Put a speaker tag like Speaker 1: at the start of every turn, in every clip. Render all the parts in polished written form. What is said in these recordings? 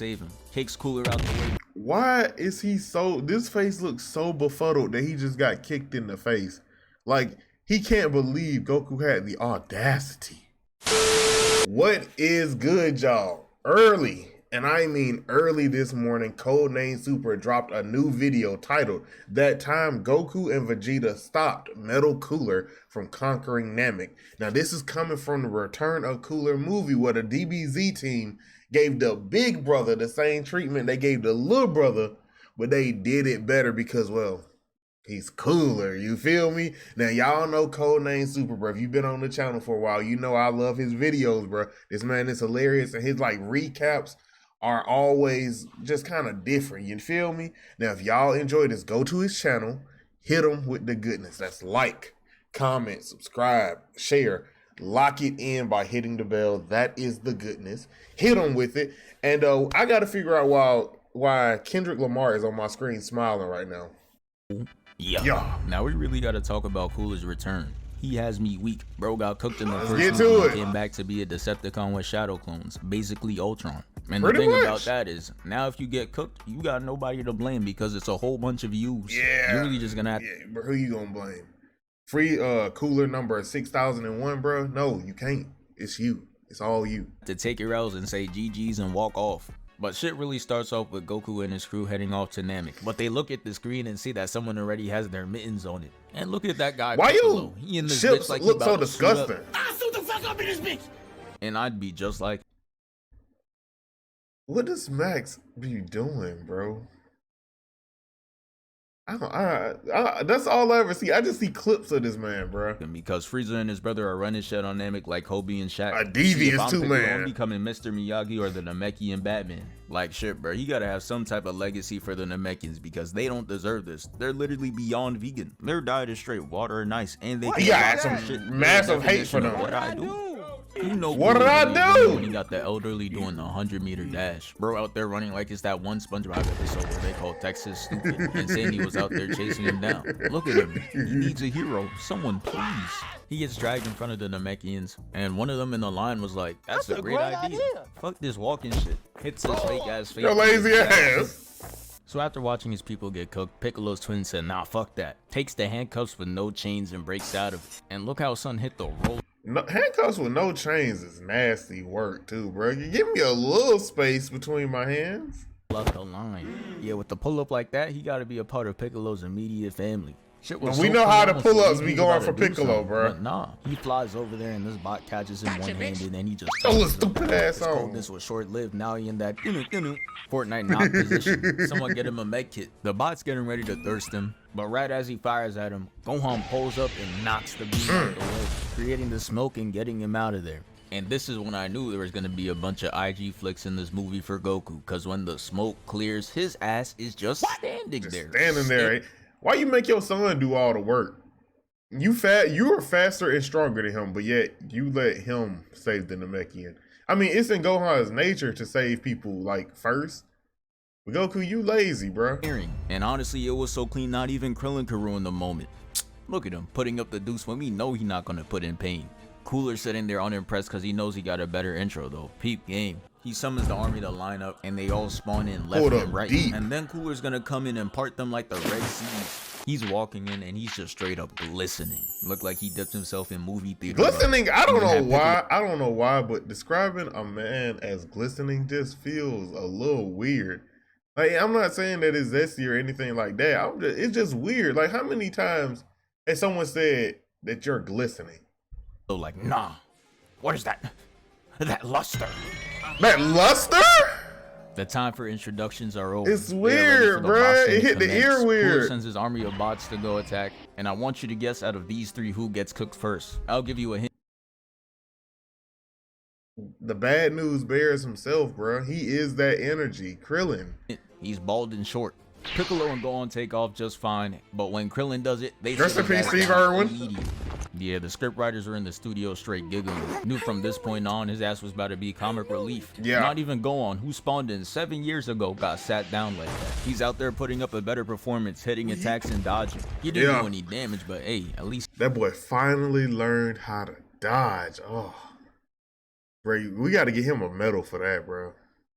Speaker 1: save him, kicks Cooler out the way.
Speaker 2: Why is he so, this face looks so befuddled that he just got kicked in the face. Like, he can't believe Goku had the audacity. What is good, y'all? Early, and I mean early this morning, Codename Super dropped a new video titled "That Time Goku and Vegeta Stopped Metal Cooler from Conquering Namek." Now, this is coming from the Return of Cooler movie where the DBZ team gave the big brother the same treatment they gave the little brother, but they did it better because, well, he's cooler, you feel me? Now, y'all know Codename Super, bro. If you've been on the channel for a while, you know I love his videos, bro. This man is hilarious, and his, like, recaps are always just kind of different, you feel me? Now, if y'all enjoy this, go to his channel, hit him with the goodness. That's like, comment, subscribe, share. Lock it in by hitting the bell. That is the goodness. Hit him with it. And I got to figure out why Kendrick Lamar is on my screen smiling right now.
Speaker 1: Yeah. Now we really got to talk about Cooler's return. He has me weak. Bro got cooked in the first movie and came back to be a Decepticon with shadow clones, basically Ultron. And the thing about that is, now if you get cooked, you got nobody to blame because it's a whole bunch of yous.
Speaker 2: Yeah.
Speaker 1: You're really just gonna have
Speaker 2: but who you gonna blame? Free Cooler number 6001, bro? No, you can't. It's you. It's all you.
Speaker 1: to take your L's and say GG's and walk off. But shit really starts off with Goku and his crew heading off to Namek. But they look at the screen and see that someone already has their mittens on it. And look at that guy.
Speaker 2: Why
Speaker 1: Piccolo.
Speaker 2: you
Speaker 1: He in this
Speaker 2: ships
Speaker 1: bitch like
Speaker 2: look so disgusting?
Speaker 3: I'll suit the fuck up in this bitch.
Speaker 1: And I'd be just like,
Speaker 2: what does Max be doing, bro? That's all I ever see. I just see clips of this man, bro.
Speaker 1: because Frieza and his brother are running shit on Namek like Kobe and Shaq.
Speaker 2: A devious two man.
Speaker 1: I'm becoming Mr. Miyagi or the Namekian Batman. Like shit, bro. He gotta have some type of legacy for the Namekians because they don't deserve this. They're literally beyond vegan. Their diet is straight water and ice, and they
Speaker 2: got some massive hate for them.
Speaker 1: What I do? You know
Speaker 2: what did I do?
Speaker 1: When he got the elderly doing the 100-meter dash, bro out there running like it's that one SpongeBob episode where they called Texas stupid, and Sandy was out there chasing him down. Look at him, he needs a hero. Someone please. He gets dragged in front of the Namekians, and one of them in the line was like, "That's a great idea. Fuck this walking shit." Hits his fake ass face.
Speaker 2: Your lazy ass.
Speaker 1: So after watching his people get cooked, Piccolo's twin said, "Nah, fuck that." Takes the handcuffs with no chains and breaks out of it. And look how son hit the roll.
Speaker 2: No, handcuffs with no chains is nasty work too, bro. You give me a little space between my hands.
Speaker 1: Left the line. Yeah, with the pull up like that, he got to be a part of Piccolo's immediate family. Shit was
Speaker 2: we know how the pull-ups be going for Piccolo, bro.
Speaker 1: But nah, he flies over there and this bot catches him one-handed and he just
Speaker 2: throw a stupid ass on.
Speaker 1: This was short-lived. Now he in that Fortnite knock position. Someone get him a med kit. The bot's getting ready to thirst him, but right as he fires at him, Gohan pulls up and knocks the beam out of the way, creating the smoke and getting him out of there. And this is when I knew there was going to be a bunch of IG flicks in this movie for Goku, because when the smoke clears, his ass is just standing there.
Speaker 2: Standing there. Why you make your son do all the work? You are faster and stronger than him, but yet you let him save the Namekian. I mean, it's in Gohan's nature to save people like first. But Goku, you lazy, bro.
Speaker 1: And honestly, it was so clean, not even Krillin could ruin the moment. Look at him putting up the deuce when we know he's not gonna put in pain. Cooler sitting there unimpressed because he knows he got a better intro though. Peep game. He summons the army to line up and they all spawn in left and right.
Speaker 2: Deep.
Speaker 1: And then Cooler's gonna come in and part them like the Red Sea. He's walking in and he's just straight up glistening. Look like he dipped himself in movie theater.
Speaker 2: Glistening, I don't know why, but describing a man as glistening just feels a little weird. Like, I'm not saying that it's zesty or anything like that. It's just weird. Like, how many times has someone said that you're glistening?
Speaker 1: So like, nah, what is that? That luster.
Speaker 2: That luster?
Speaker 1: The time for introductions are over.
Speaker 2: It's weird, bruh. It hit the ear weird.
Speaker 1: Cooler sends his army of bots to go attack, and I want you to guess out of these three who gets cooked first. I'll give you a hint.
Speaker 2: The bad news bears himself, bruh. He is that energy. Krillin.
Speaker 1: He's bald and short. Piccolo and Gohan take off just fine, but when Krillin does it, they
Speaker 2: rest in peace, Steve Irwin.
Speaker 1: Yeah, the script writers are in the studio straight giggling. Knew from this point on his ass was about to be comic relief.
Speaker 2: Yeah.
Speaker 1: Not even Gohan, who spawned in 7 years ago, got sat down like that. He's out there putting up a better performance, hitting attacks and dodging. He didn't do any damage, but hey, at least
Speaker 2: that boy finally learned how to dodge. Oh, bro, we got to get him a medal for that, bro.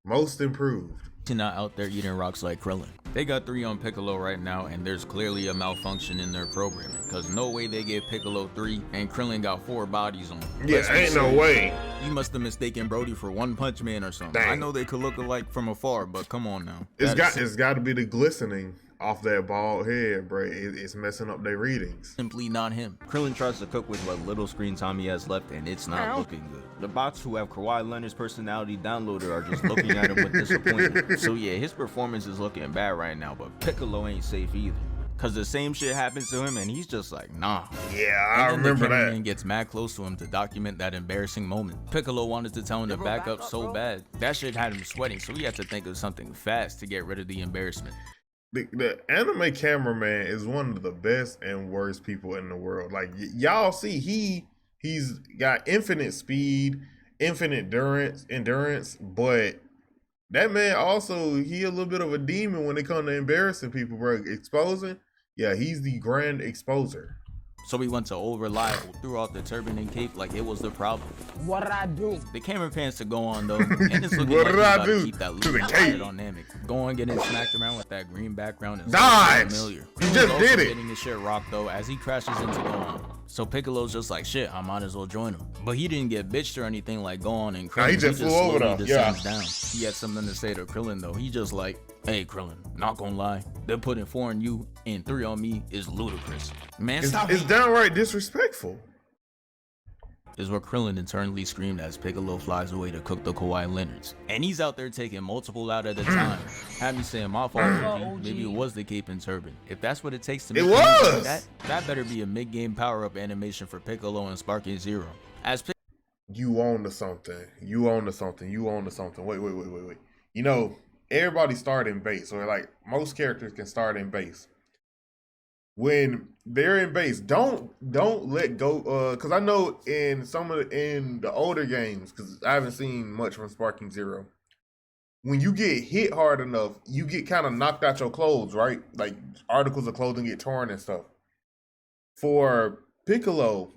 Speaker 2: Most improved.
Speaker 1: Not out there eating rocks like Krillin. They got 3 on Piccolo right now, and there's clearly a malfunction in their programming, because no way they gave Piccolo 3 and Krillin got 4 bodies on him.
Speaker 2: Yeah, ain't no way.
Speaker 1: You must have mistaken Brody for One Punch Man or something.
Speaker 2: Dang.
Speaker 1: I know they could look alike from afar, but come on now.
Speaker 2: It's got to be the glistening off that bald head, bro. It's messing up their readings.
Speaker 1: Simply not him.
Speaker 4: Krillin tries to cook with what little screen time he has left, and it's not looking good. The bots who have Kawhi Leonard's personality downloaded are just looking at him with disappointment. So yeah, his performance is looking bad right now, but Piccolo ain't safe either. Cause the same shit happens to him and he's just like, nah.
Speaker 2: Yeah, I remember that.
Speaker 1: And gets mad close to him to document that embarrassing moment. Piccolo wanted to tell him to back up so bad. That shit had him sweating, so he had to think of something fast to get rid of the embarrassment.
Speaker 2: The anime cameraman is one of the best and worst people in the world. Like y'all see, he's got infinite speed, infinite endurance, but that man also, he a little bit of a demon when it comes to embarrassing people, bro. Exposing, yeah, he's the grand exposer.
Speaker 1: So he went to over-reliable, threw out the turban and cape like it was the problem.
Speaker 3: What did I do?
Speaker 1: The camera pans to Gohan though, and it's looking
Speaker 2: What
Speaker 1: like
Speaker 2: did
Speaker 1: he's
Speaker 2: I
Speaker 1: about
Speaker 2: do
Speaker 1: to keep that
Speaker 2: to the
Speaker 1: look
Speaker 2: cape?
Speaker 1: on Namek. Gohan getting smacked around with that green background is
Speaker 2: Dodge!
Speaker 1: familiar.
Speaker 2: He just
Speaker 1: Krillin
Speaker 2: did
Speaker 1: also
Speaker 2: it.
Speaker 1: Getting his shit rocked though as he crashes into Gohan. So Piccolo's just like, shit, I might as well join him. But he didn't get bitched or anything like Gohan and Krillin.
Speaker 2: Nah, he just flew over
Speaker 1: slowly
Speaker 2: them, yeah.
Speaker 1: descends down. He had something to say to Krillin though. He just like, hey Krillin, not gonna lie, they're putting 4 on you and 3 on me is ludicrous. Man, stop
Speaker 2: It's downright disrespectful.
Speaker 1: is what Krillin internally screamed as Piccolo flies away to cook the Kawhi Leonards. And he's out there taking multiple out at a time. Had me saying my fault, OG. Maybe it was the cape and turban. If that's what it takes to make
Speaker 2: was!
Speaker 1: that better be a mid-game power-up animation for Piccolo and Sparking Zero. As
Speaker 2: You own to something. You own to something. You own to something. Wait. You know, everybody start in base, or like most characters can start in base. When they're in base, don't let go. Because I know in the older games, because I haven't seen much from Sparking Zero. When you get hit hard enough, you get kind of knocked out your clothes, right? Like articles of clothing get torn and stuff. For Piccolo,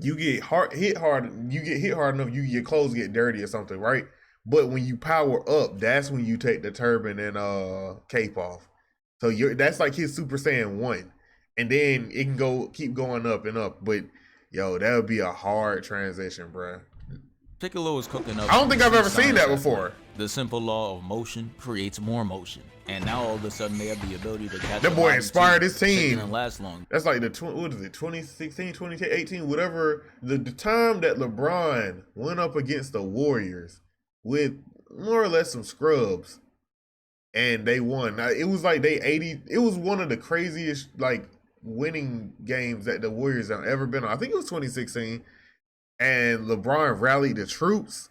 Speaker 2: you get hit hard enough, your clothes get dirty or something, right? But when you power up, that's when you take the turban and cape off. So that's like his Super Saiyan 1. And then it can keep going up and up. But yo, that would be a hard transition, bruh.
Speaker 1: Piccolo is cooking up.
Speaker 2: I don't think I've ever seen that before.
Speaker 1: The simple law of motion creates more motion. And now all of a sudden they have the ability to catch
Speaker 2: That boy inspired his team.
Speaker 1: And last long.
Speaker 2: That's like 2016, 2018, whatever. The time that LeBron went up against the Warriors with more or less some scrubs. And they won. Now, it was like it was one of the craziest like winning games that the Warriors have ever been on. I think it was 2016. And LeBron rallied the troops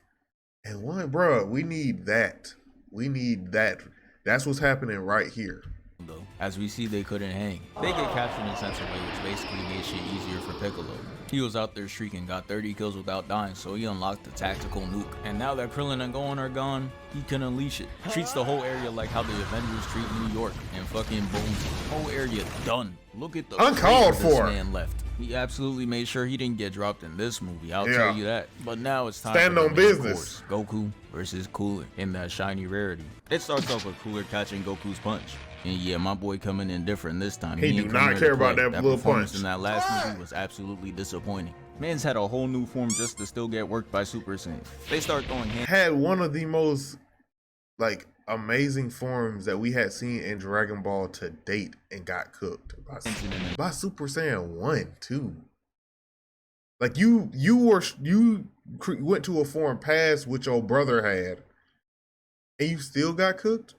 Speaker 2: and won, bro. We need that. We need that. That's what's happening right here.
Speaker 1: Though, as we see, they couldn't hang. They get captured in such a way which basically made shit easier for Piccolo. He was out there streaking, got 30 kills without dying, so he unlocked the tactical nuke. And now that Krillin and Gohan are gone, he can unleash it. Treats the whole area like how the Avengers treat New York, and fucking boom, whole area done. Look at the
Speaker 2: uncalled for
Speaker 1: this man left. He absolutely made sure he didn't get dropped in this movie, I'll
Speaker 2: Yeah.
Speaker 1: tell you that. But now it's time
Speaker 2: Stand
Speaker 1: for the
Speaker 2: on
Speaker 1: main
Speaker 2: business.
Speaker 1: course. Goku versus Cooler in that shiny rarity. It starts off with Cooler catching Goku's punch. And yeah, my boy coming in different this time.
Speaker 2: He do
Speaker 1: ain't
Speaker 2: not
Speaker 1: coming here
Speaker 2: care
Speaker 1: to
Speaker 2: about
Speaker 1: play.
Speaker 2: that little
Speaker 1: performance
Speaker 2: punch.
Speaker 1: in that last movie was absolutely disappointing. Man's had a whole new form just to still get worked by Super Saiyan. They start throwing hands.
Speaker 2: Had one of the most like amazing forms that we had seen in Dragon Ball to date and got cooked by Super Saiyan 1 too. Like you went to a form past what your brother had and you still got cooked?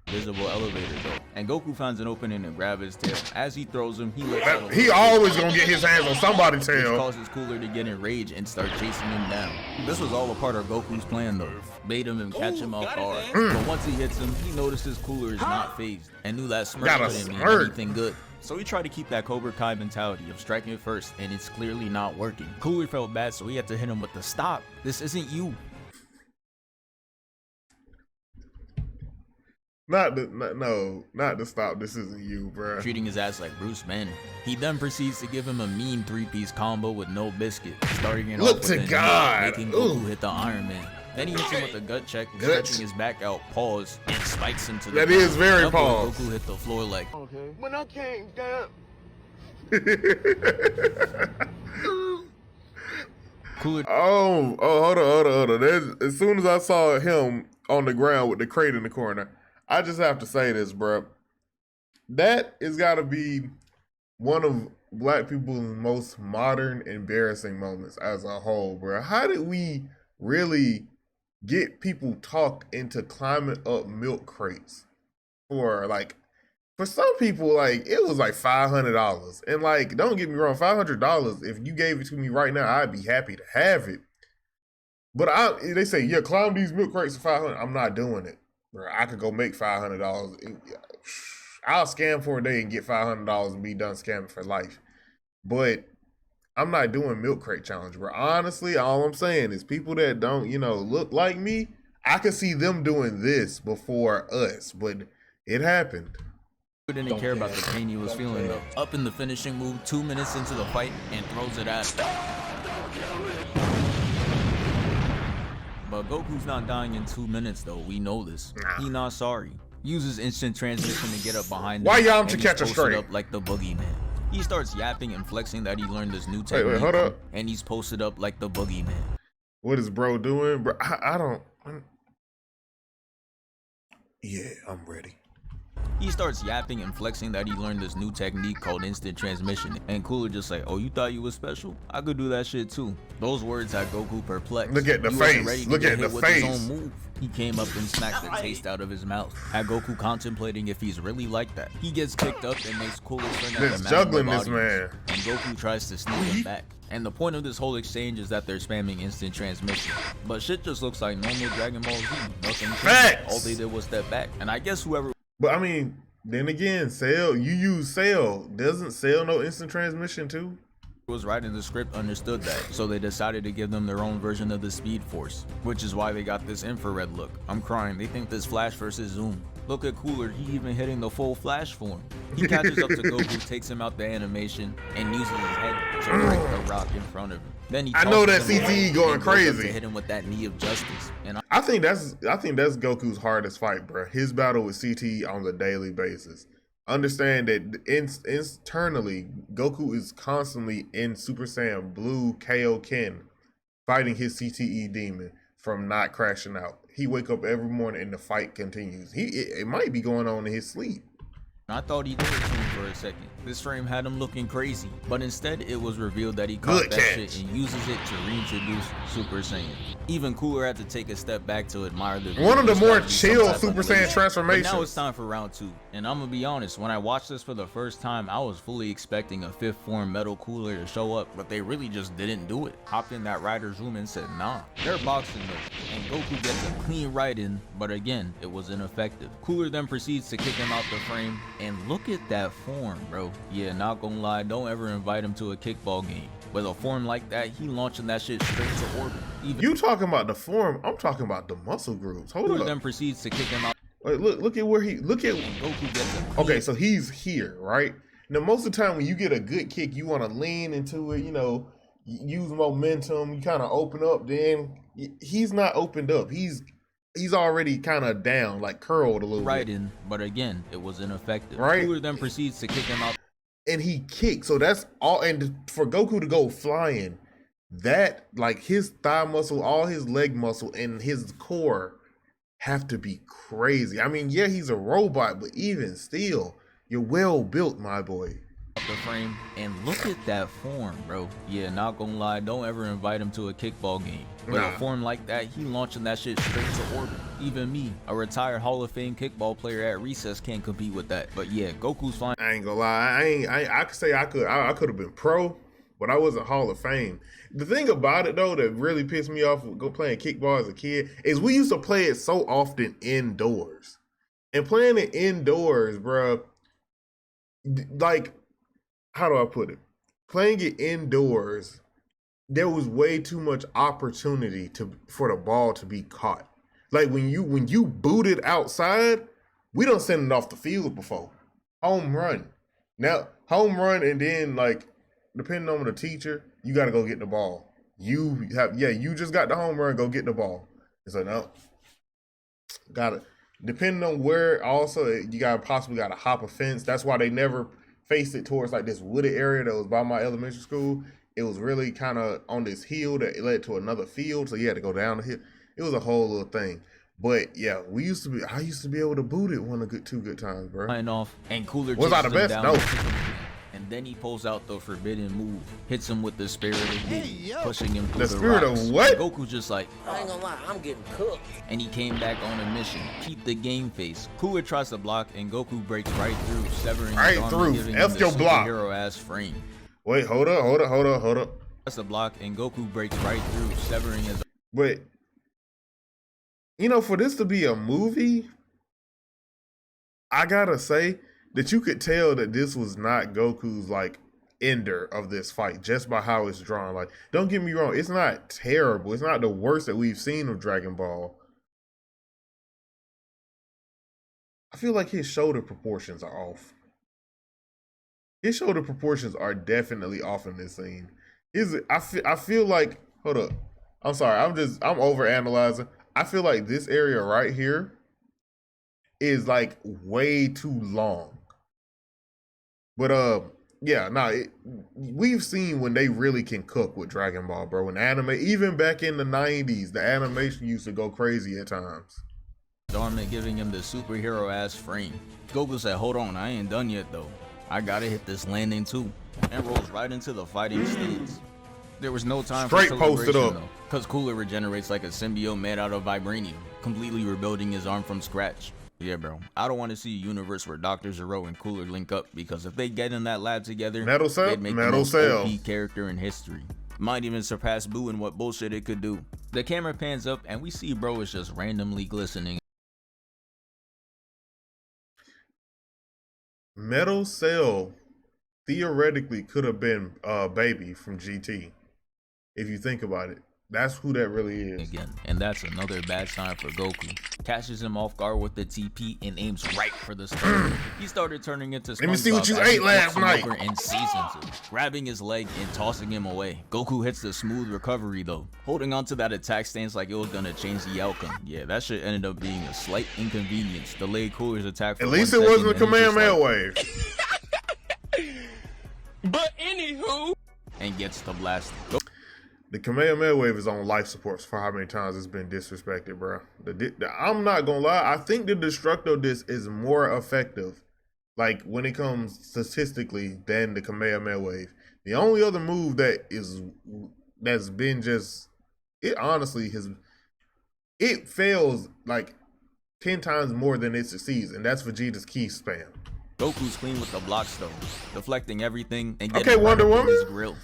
Speaker 1: Visible elevator though, and Goku finds an opening to grab his tail. As he throws him,
Speaker 2: He always gonna get his hands on somebody's
Speaker 1: which
Speaker 2: tail.
Speaker 1: causes Cooler to get enraged and start chasing him down. This was all a part of Goku's plan though. Made him catch him off guard. But once he hits him, he notices Cooler is not phased and knew that smirk
Speaker 2: Got a
Speaker 1: wouldn't mean
Speaker 2: smirk.
Speaker 1: anything good. So he tried to keep that Cobra Kai mentality of striking first, and it's clearly not working. Cooler felt bad, so he had to hit him with the stop. This isn't you.
Speaker 2: Not to stop. This isn't you, bro.
Speaker 1: Treating his ass like Bruce Banner. He then proceeds to give him a mean 3-piece combo with no biscuit, starting it
Speaker 2: Look
Speaker 1: off with
Speaker 2: to
Speaker 1: a knee,
Speaker 2: God.
Speaker 1: making
Speaker 2: Ooh.
Speaker 1: Goku hit the Iron Man. Then he hits him with a gut check,
Speaker 2: Gut.
Speaker 1: stretching his back out, pause, and spikes him to the
Speaker 2: That
Speaker 1: ground.
Speaker 2: is very
Speaker 1: That boy
Speaker 2: pause.
Speaker 1: Goku hit the floor like,
Speaker 3: When I came down,
Speaker 1: Cooler
Speaker 2: hold on. As soon as I saw him on the ground with the crate in the corner, I just have to say this, bro. That is got to be one of black people's most modern embarrassing moments as a whole, bro. How did we really get people talked into climbing up milk crates for some people, like, it was like $500. And like, don't get me wrong, $500, if you gave it to me right now, I'd be happy to have it. But they say, yeah, climb these milk crates for $500. I'm not doing it, bro. I could go make $500. I'll scam for a day and get $500 and be done scamming for life. But I'm not doing milk crate challenge, bro. Honestly, all I'm saying is people that don't, look like me, I could see them doing this before us, but it happened.
Speaker 1: didn't care about the pain he was feeling though. Up in the finishing move, 2 minutes into the fight, and throws it at him. But Goku's not dying in 2 minutes though, we know this. He not sorry. Uses instant transmission to get up behind him.
Speaker 2: Why y'all to
Speaker 1: and
Speaker 2: catch a
Speaker 1: he's posted
Speaker 2: straight?
Speaker 1: up like the boogeyman. He starts yapping and flexing that he learned this new technique.
Speaker 2: Wait, hold up.
Speaker 1: And he's posted up like the boogeyman.
Speaker 2: What is bro doing? Bro, yeah, I'm ready.
Speaker 1: He starts yapping and flexing that he learned this new technique called instant transmission. And Cooler just like, oh, you thought you was special? I could do that shit too. Those words had Goku perplexed.
Speaker 2: Look at the
Speaker 1: He wasn't
Speaker 2: face.
Speaker 1: ready to
Speaker 2: Look
Speaker 1: get
Speaker 2: at
Speaker 1: hit
Speaker 2: the
Speaker 1: with his
Speaker 2: face.
Speaker 1: own move. He came up and smacked the taste out of his mouth. Had Goku contemplating if he's really like that. He gets kicked up and makes Cooler swing at
Speaker 2: Just
Speaker 1: the
Speaker 2: juggling this
Speaker 1: body.
Speaker 2: man.
Speaker 1: And Goku tries to sneak him back. And the point of this whole exchange is that they're spamming instant transmission. But shit just looks like normal Dragon Ball Z. Nothing changed.
Speaker 2: Facts.
Speaker 1: All they did was step back. And I guess whoever
Speaker 2: But I mean, then again, you use Cell. Doesn't Cell know instant transmission too?
Speaker 1: was writing the script understood that, so they decided to give them their own version of the Speed Force, which is why they got this infrared look. I'm crying, they think this Flash versus Zoom. Look at Cooler, he even hitting the full Flash form. He catches up to Goku, takes him out the animation, and uses his head to break the rock in front of him. Then he
Speaker 2: I know
Speaker 1: tosses
Speaker 2: that
Speaker 1: him away
Speaker 2: CTE going
Speaker 1: and goes up
Speaker 2: crazy.
Speaker 1: to hit him with that knee of justice. And
Speaker 2: I think that's Goku's hardest fight, bro. His battle with CTE on the daily basis. Understand that internally, Goku is constantly in Super Saiyan Blue Kaioken, fighting his CTE demon from not crashing out. He wake up every morning and the fight continues. It might be going on in his sleep.
Speaker 1: I thought he did it to him for a second. This frame had him looking crazy, but instead it was revealed that he caught
Speaker 2: Good
Speaker 1: that
Speaker 2: catch.
Speaker 1: shit and uses it to reintroduce Super Saiyan. Even Cooler had to take a step back to admire the
Speaker 2: One of the more
Speaker 1: strategy
Speaker 2: chill
Speaker 1: some type of
Speaker 2: Super
Speaker 1: way.
Speaker 2: Saiyan transformations.
Speaker 1: But now it's time for round 2, and I'm gonna be honest, when I watched this for the first time, I was fully expecting a fifth form Metal Cooler to show up, but they really just didn't do it. Hopped in that rider's room and said, nah, they're boxing though, and Goku gets a clean right in, but again, it was ineffective. Cooler then proceeds to kick him out the frame, and look at that form, bro. Yeah, not gonna lie, don't ever invite him to a kickball game. With a form like that, he launching that shit straight to orbit. Even
Speaker 2: You talking about the form? I'm talking about the muscle groups. Hold
Speaker 1: Cooler
Speaker 2: up.
Speaker 1: then proceeds to kick him out,
Speaker 2: Wait, look at where look at.
Speaker 1: and Goku gets a clean
Speaker 2: Okay, so he's here, right? Now, most of the time when you get a good kick, you want to lean into it, use momentum, you kind of open up. Then he's not opened up. He's already kind of down, like curled a little
Speaker 1: right
Speaker 2: bit.
Speaker 1: in, but again, it was ineffective.
Speaker 2: Right.
Speaker 1: Cooler then proceeds to kick him out,
Speaker 2: And he kicked, so that's all. And for Goku to go flying, that like his thigh muscle, all his leg muscle, and his core have to be crazy. I mean, yeah, he's a robot, but even still, you're well built, my boy.
Speaker 1: the frame, and look at that form, bro. Yeah, not gonna lie, don't ever invite him to a kickball game. With
Speaker 2: Nah.
Speaker 1: a form like that, he launching that shit straight to orbit. Even me, a retired Hall of Fame kickball player at recess, can't compete with that. But yeah, Goku's fine.
Speaker 2: I ain't gonna lie. I could say I could have been pro, but I wasn't Hall of Fame. The thing about it though that really pissed me off with go playing kickball as a kid is we used to play it so often indoors, and playing it indoors, bro. Like, how do I put it? Playing it indoors, there was way too much opportunity for the ball to be caught. Like when you booted outside, we don't send it off the field before. Home run. Now, home run, and then like depending on the teacher, you gotta go get the ball. You just got the home run, go get the ball. It's like, no, gotta, depending on where, also, you gotta possibly gotta hop a fence. That's why they never faced it towards like this wooded area that was by my elementary school. It was really kind of on this hill that led to another field, so you had to go down the hill. It was a whole little thing. But yeah, I used to be able to boot it two good times, bro.
Speaker 1: Off, and Cooler
Speaker 2: was I the best? No.
Speaker 1: And then he pulls out the forbidden move, hits him with the spirit of Lee, pushing him through
Speaker 2: The spirit
Speaker 1: rocks.
Speaker 2: of what?
Speaker 1: Goku just like,
Speaker 3: I ain't gonna lie, I'm getting cooked.
Speaker 1: and he came back on a mission. Keep the game face. Cooler tries to block, and Goku breaks right through, severing
Speaker 2: Right
Speaker 1: his arm
Speaker 2: through.
Speaker 1: and giving him
Speaker 2: F
Speaker 1: the
Speaker 2: your block.
Speaker 1: superhero ass frame.
Speaker 2: Wait, hold up.
Speaker 1: That's a block, and Goku breaks right through, severing his.
Speaker 2: But you know, for this to be a movie, I gotta say that you could tell that this was not Goku's like ender of this fight just by how it's drawn. Like, don't get me wrong, it's not terrible. It's not the worst that we've seen of Dragon Ball. I feel like his shoulder proportions are off. His shoulder proportions are definitely off in this scene. I feel like, hold up. I'm sorry, I'm over analyzing. I feel like this area right here is like way too long. But yeah, we've seen when they really can cook with Dragon Ball, bro. When anime, even back in the 90s, the animation used to go crazy at times.
Speaker 1: Arm giving him the superhero ass frame. Goku said, hold on, I ain't done yet though. I gotta hit this landing too. And rolls right into the fighting stance. There was no time
Speaker 2: Straight
Speaker 1: for
Speaker 2: posted
Speaker 1: celebration
Speaker 2: up.
Speaker 1: though, cause Cooler regenerates like a symbiote made out of vibranium, completely rebuilding his arm from scratch. Yeah, bro, I don't want to see a universe where Dr. Zero and Cooler link up, because if they get in that lab together,
Speaker 2: Metal Cell?
Speaker 1: they'd make
Speaker 2: Metal
Speaker 1: the most
Speaker 2: Cell.
Speaker 1: OP character in history. Might even surpass Boo in what bullshit it could do. The camera pans up and we see bro is just randomly glistening.
Speaker 2: Metal Cell theoretically could have been Baby from GT. If you think about it, that's who that really is.
Speaker 1: Again, and that's another bad sign for Goku. Catches him off guard with the TP and aims right for the stomach. He started turning into SpongeBob.
Speaker 2: Let me see what you
Speaker 1: as he
Speaker 2: ate last
Speaker 1: flips him
Speaker 2: night.
Speaker 1: over and seasons him, grabbing his leg and tossing him away. Goku hits the smooth recovery though, holding on to that attack stance like it was gonna change the outcome. Yeah, that shit ended up being a slight inconvenience. Delayed Cooler's attack for
Speaker 2: At least it
Speaker 1: 1
Speaker 2: wasn't a
Speaker 1: second, and he just,
Speaker 2: Kamehameha
Speaker 1: like,
Speaker 2: wave.
Speaker 3: But anywho,
Speaker 1: and gets the blast.
Speaker 2: The Kamehameha wave is on life support for how many times it's been disrespected, bro. I'm not gonna lie. I think the Destructo disc is more effective, like when it comes statistically, than the Kamehameha wave. The only other move that's been just, it honestly it fails like 10 times more than it succeeds, and that's Vegeta's key spam.
Speaker 1: Goku's clean with the blocks though, deflecting everything and
Speaker 2: Okay,
Speaker 1: getting
Speaker 2: Wonder
Speaker 1: right up in his
Speaker 2: Woman.
Speaker 1: grill.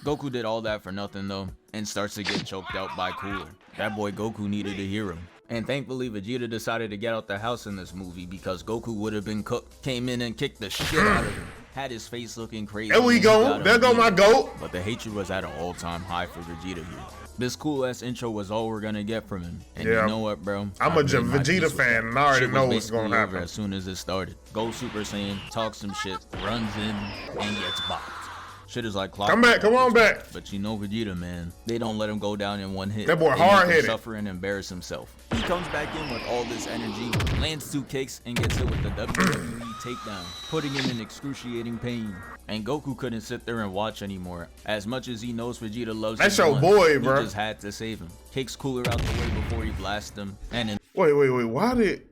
Speaker 1: Goku did all that for nothing though, and starts to get choked out by Cooler. That boy Goku needed a hero. And thankfully Vegeta decided to get out the house in this movie, because Goku would have been cooked. Came in and kicked the shit out of him. Had his face looking crazy.
Speaker 2: There we
Speaker 1: and he
Speaker 2: go.
Speaker 1: got him
Speaker 2: There go my
Speaker 1: beat.
Speaker 2: goat.
Speaker 1: But the hatred was at an all-time high for Vegeta here. This cool ass intro was all we're gonna get from him. And
Speaker 2: Yeah.
Speaker 1: you know what, bro?
Speaker 2: I'm
Speaker 1: I
Speaker 2: a
Speaker 1: made my
Speaker 2: Vegeta
Speaker 1: peace with
Speaker 2: fan,
Speaker 1: that.
Speaker 2: and I already
Speaker 1: Shit was
Speaker 2: know what's
Speaker 1: basically
Speaker 2: gonna happen.
Speaker 1: over as soon as it started. Goes Super Saiyan, talks some shit, runs in, and gets bopped. Shit is like clockwork.
Speaker 2: Come back, come on back.
Speaker 1: But you know Vegeta, man, they don't let him go down in one hit.
Speaker 2: That boy
Speaker 1: They make him
Speaker 2: hard-headed.
Speaker 1: suffer and embarrass himself. He comes back in with all this energy, lands 2 kicks, and gets hit with the WWE takedown, putting him in excruciating pain. And Goku couldn't sit there and watch anymore. As much as he knows Vegeta loves him,
Speaker 2: That's your boy, bro.
Speaker 1: He just had to save him. Kicks Cooler out the way before he blasts him, and in
Speaker 2: Wait. Why did?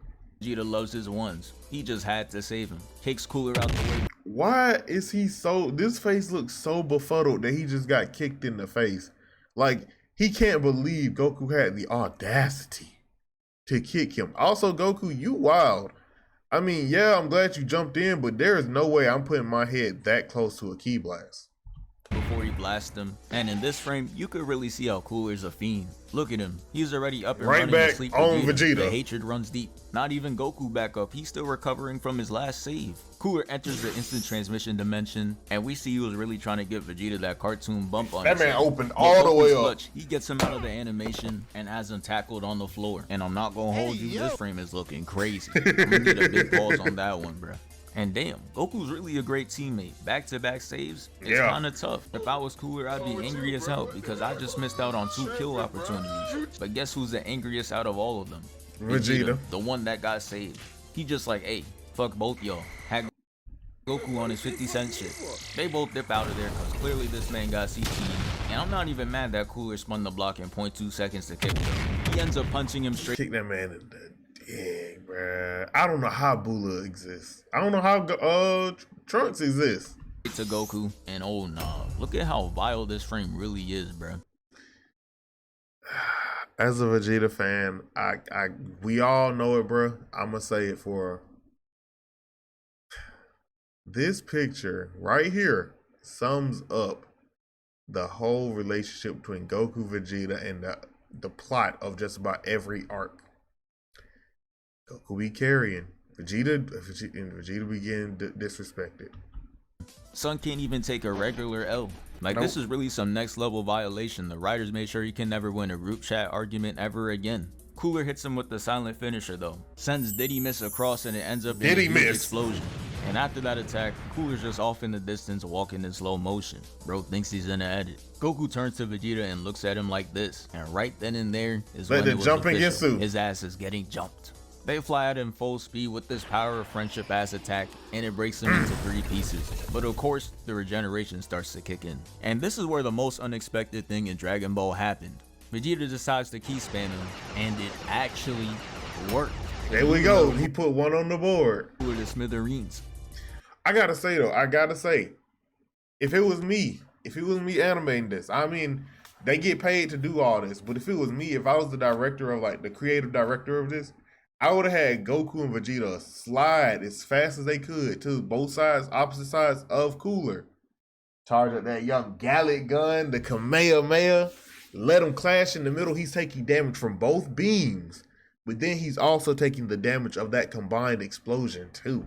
Speaker 1: Vegeta loves his ones. He just had to save him. Kicks Cooler out the way.
Speaker 2: Why is he so? This face looks so befuddled that he just got kicked in the face. Like, he can't believe Goku had the audacity to kick him. Also, Goku, you wild. I mean, yeah, I'm glad you jumped in, but there is no way I'm putting my head that close to a key blast.
Speaker 1: Before he blasts him. And in this frame, you could really see how Cooler's a fiend. Look at him. He's already up and
Speaker 2: Right
Speaker 1: running
Speaker 2: back
Speaker 1: to sleep
Speaker 2: on
Speaker 1: Vegeta.
Speaker 2: Vegeta.
Speaker 1: The hatred runs deep. Not even Goku back up. He's still recovering from his last save. Cooler enters the instant transmission dimension, and we see he was really trying to give Vegeta that cartoon bump on
Speaker 2: That
Speaker 1: his
Speaker 2: man
Speaker 1: head.
Speaker 2: opened
Speaker 1: But
Speaker 2: all the
Speaker 1: Goku's
Speaker 2: way up.
Speaker 1: clutch. He gets him out of the animation and has him tackled on the floor. And I'm not gonna hold you. This frame is looking crazy. I'm gonna need a big pause on that one, bruh. And damn, Goku's really a great teammate. Back-to-back saves, it's
Speaker 2: Yeah.
Speaker 1: kinda tough. If I was Cooler, I'd be angry as hell because I just missed out on 2 kill opportunities. But guess who's the angriest out of all of them?
Speaker 2: Vegeta.
Speaker 1: The one that got saved. He just like, hey, fuck both y'all. Had Goku on his 50-cent shit. They both dip out of there because clearly this man got CT'd. And I'm not even mad that Cooler spun the block in 0.2 seconds to kick him. He ends up punching him straight.
Speaker 2: Kick that man in the dick, bruh. I don't know how Bula exists. I don't know how Trunks exists.
Speaker 1: To Goku, and oh nah, look at how vile this frame really is, bruh.
Speaker 2: As a Vegeta fan, we all know it, bruh. I'ma say it for this picture right here sums up the whole relationship between Goku, Vegeta, and the plot of just about every arc. Goku be carrying. Vegeta be getting disrespected.
Speaker 1: Son can't even take a regular L. Like, this is really some next level violation. The writers made sure he can never win a group chat argument ever again. Cooler hits him with the silent finisher though. Sends Diddy miss across and it ends up in a huge explosion. And after that attack, Cooler's just off in the distance walking in slow motion. Bro thinks he's in the edit. Goku turns to Vegeta and looks at him like this. And right then and there is when it was official. His ass is getting jumped. They fly at him full speed with this power of friendship ass attack, and it breaks him into 3 pieces. But of course, the regeneration starts to kick in. And this is where the most unexpected thing in Dragon Ball happened. Vegeta decides to key spam him, and it actually worked.
Speaker 2: There we go. He put one on the board.
Speaker 1: With the smithereens.
Speaker 2: I gotta say though, if it was me animating this, I mean, they get paid to do all this, but if it was me, if I was the director of the creative director of this, I would have had Goku and Vegeta slide as fast as they could to both sides, opposite sides of Cooler. Charge up that young Gallic gun, the Kamehameha, let him clash in the middle. He's taking damage from both beams, but then he's also taking the damage of that combined explosion too.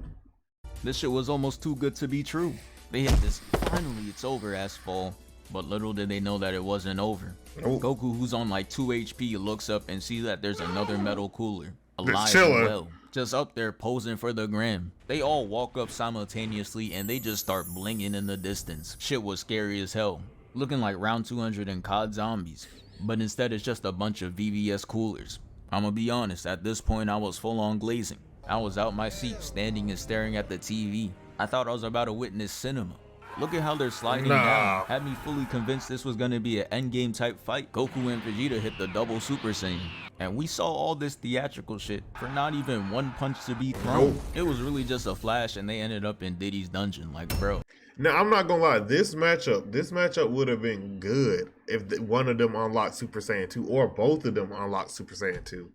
Speaker 1: This shit was almost too good to be true. They hit this finally it's over ass fall, but little did they know that it wasn't over. Goku, who's on like 2 HP, looks up and sees that there's another metal Cooler. Alive and well, just up there posing for the gram. They all walk up simultaneously and they just start blinging in the distance. Shit was scary as hell, looking like round 200 in COD Zombies, but instead it's just a bunch of VVS Coolers. I'ma be honest, at this point I was full on glazing. I was out my seat standing and staring at the TV. I thought I was about to witness cinema. Look at how they're sliding down. Had me fully convinced this was gonna be an endgame type fight. Goku and Vegeta hit the double Super Saiyan. And we saw all this theatrical shit for not even one punch to be thrown. It was really just a flash and they ended up in Diddy's dungeon, like bro.
Speaker 2: Now, I'm not gonna lie, this matchup would have been good if one of them unlocked Super Saiyan 2 or both of them unlocked Super Saiyan 2.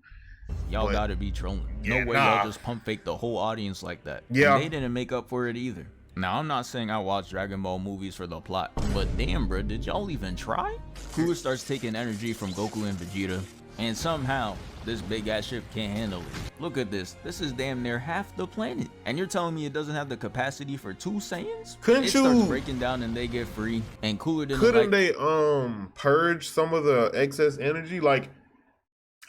Speaker 1: Y'all gotta be trolling. No way y'all just pump fake the whole audience like that.
Speaker 2: Yeah.
Speaker 1: And they didn't make up for it either. Now, I'm not saying I watch Dragon Ball movies for the plot, but damn bro, did y'all even try? Cooler starts taking energy from Goku and Vegeta, and somehow, this big ass ship can't handle it. Look at this. This is damn near half the planet. And you're telling me it doesn't have the capacity for 2 Saiyans? It starts breaking down and they get free. And Cooler didn't
Speaker 2: Couldn't they purge some of the excess energy? Like,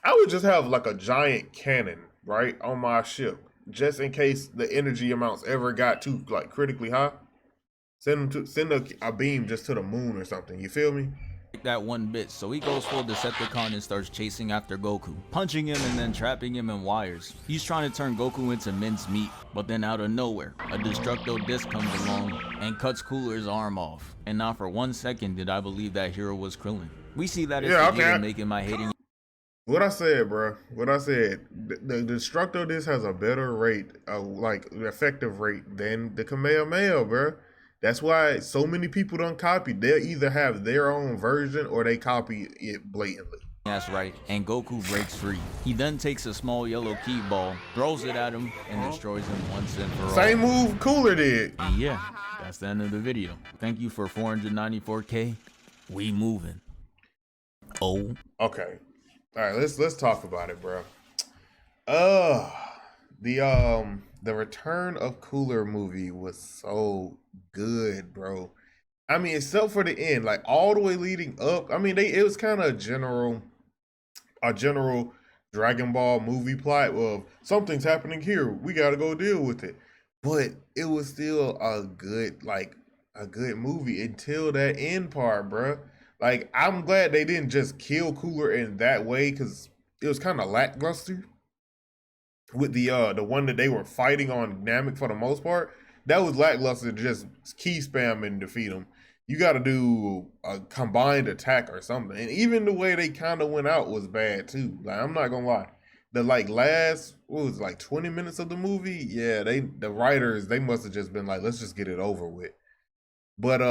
Speaker 2: I would just have like a giant cannon, right, on my ship, just in case the energy amounts ever got too like critically high. Send a beam just to the moon or something. You feel me?
Speaker 1: That one bit, so he goes full Decepticon and starts chasing after Goku, punching him and then trapping him in wires. He's trying to turn Goku into minced meat, but then out of nowhere, a Destructo Disc comes along and cuts Cooler's arm off. And not for 1 second did I believe that hero was Krillin. We see that as Vegeta making my hating.
Speaker 2: What I said, bro. What I said. The Destructo Disc has a better rate, like effective rate than the Kamehameha, bro. That's why so many people don't copy. They'll either have their own version or they copy it blatantly.
Speaker 1: That's right, and Goku breaks free. He then takes a small yellow key ball, throws it at him, and destroys him once and for all.
Speaker 2: Same move Cooler did.
Speaker 1: And yeah, that's the end of the video. Thank you for 494K. We moving. Oh.
Speaker 2: Okay. All right, let's talk about it, bro. The Return of Cooler movie was so good, bro. I mean, except for the end, like all the way leading up. I mean, it was kind of a general Dragon Ball movie plot of something's happening here. We gotta go deal with it. but it was still a good movie until that end part, bruh. Like, I'm glad they didn't just kill Cooler in that way, because it was kind of lackluster with the one that they were fighting on Namek for the most part. That was lackluster to just key spam and defeat him. You got to do a combined attack or something. And even the way they kind of went out was bad too. Like, I'm not gonna lie. The last, what was it, like 20 minutes of the movie? Yeah, the writers, they must have just been like, let's just get it over with. But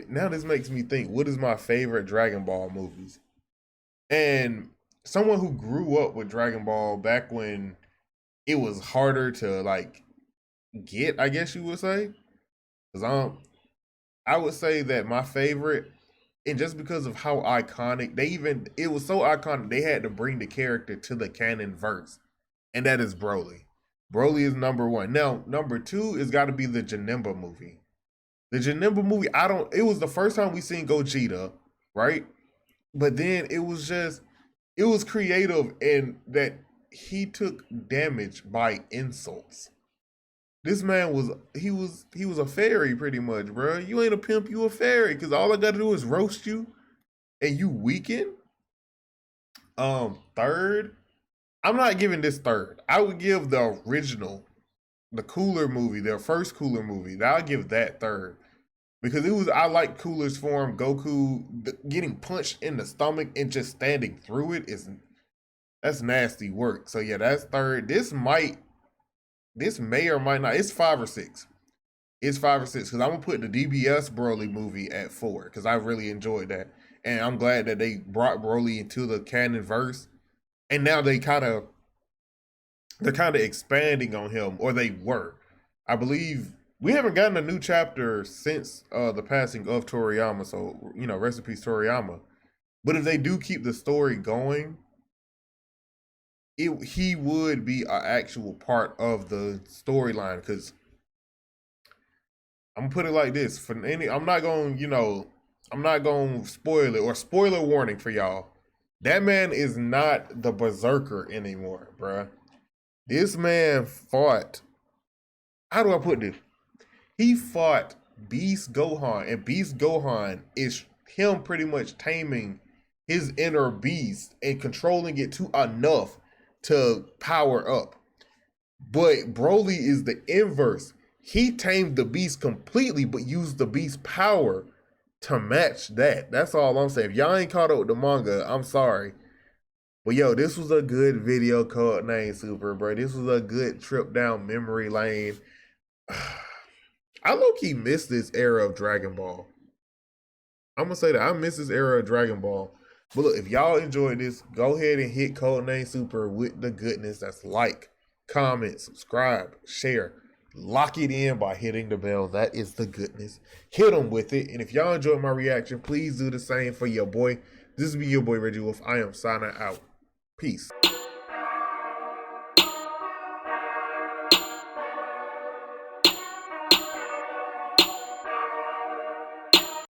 Speaker 2: now this makes me think, what is my favorite Dragon Ball movies? And someone who grew up with Dragon Ball back when it was harder to like get, I guess you would say. Because I would say that my favorite, and just because of how iconic it was so iconic, they had to bring the character to the canon verse, and that is Broly. Broly is number one. Now, number two has got to be the Janemba movie. The Janemba movie, it was the first time we seen Gogeta, right? But then it was creative in that he took damage by insults. This man was a fairy pretty much, bro. You ain't a pimp, you a fairy. Cause all I gotta do is roast you and you weaken. Third, I'm not giving this third. I would give the original, the Cooler movie, their first Cooler movie. I'll give that third. Because I like Cooler's form. Goku getting punched in the stomach and just standing through it that's nasty work. So yeah, that's third. This may or might not. It's 5 or 6. It's 5 or 6 because I'm gonna put the DBS Broly movie at 4 because I really enjoyed that, and I'm glad that they brought Broly into the canon verse, and now they're kind of expanding on him, or they were. I believe we haven't gotten a new chapter since the passing of Toriyama, so rest in peace Toriyama. But if they do keep the story going, he would be an actual part of the storyline. Because I'm gonna put it like this: I'm not gonna spoil it, or spoiler warning for y'all. That man is not the berserker anymore, bruh. This man fought. How do I put this? He fought Beast Gohan, and Beast Gohan is him pretty much taming his inner beast and controlling it to enough to power up. But Broly is the inverse. He tamed the beast completely, but used the beast power to match that. That's all I'm saying. If y'all ain't caught up with the manga, I'm sorry. But yo, this was a good video, Codename Super, bro. This was a good trip down memory lane. I low-key miss this era of Dragon Ball. I'm gonna say that I miss this era of Dragon Ball. But look, if y'all enjoyed this, go ahead and hit Codename Super with the goodness. That's like, comment, subscribe, share. Lock it in by hitting the bell. That is the goodness. Hit them with it. And if y'all enjoyed my reaction, please do the same for your boy. This has been your boy Reggie Wolf. I am signing out. Peace.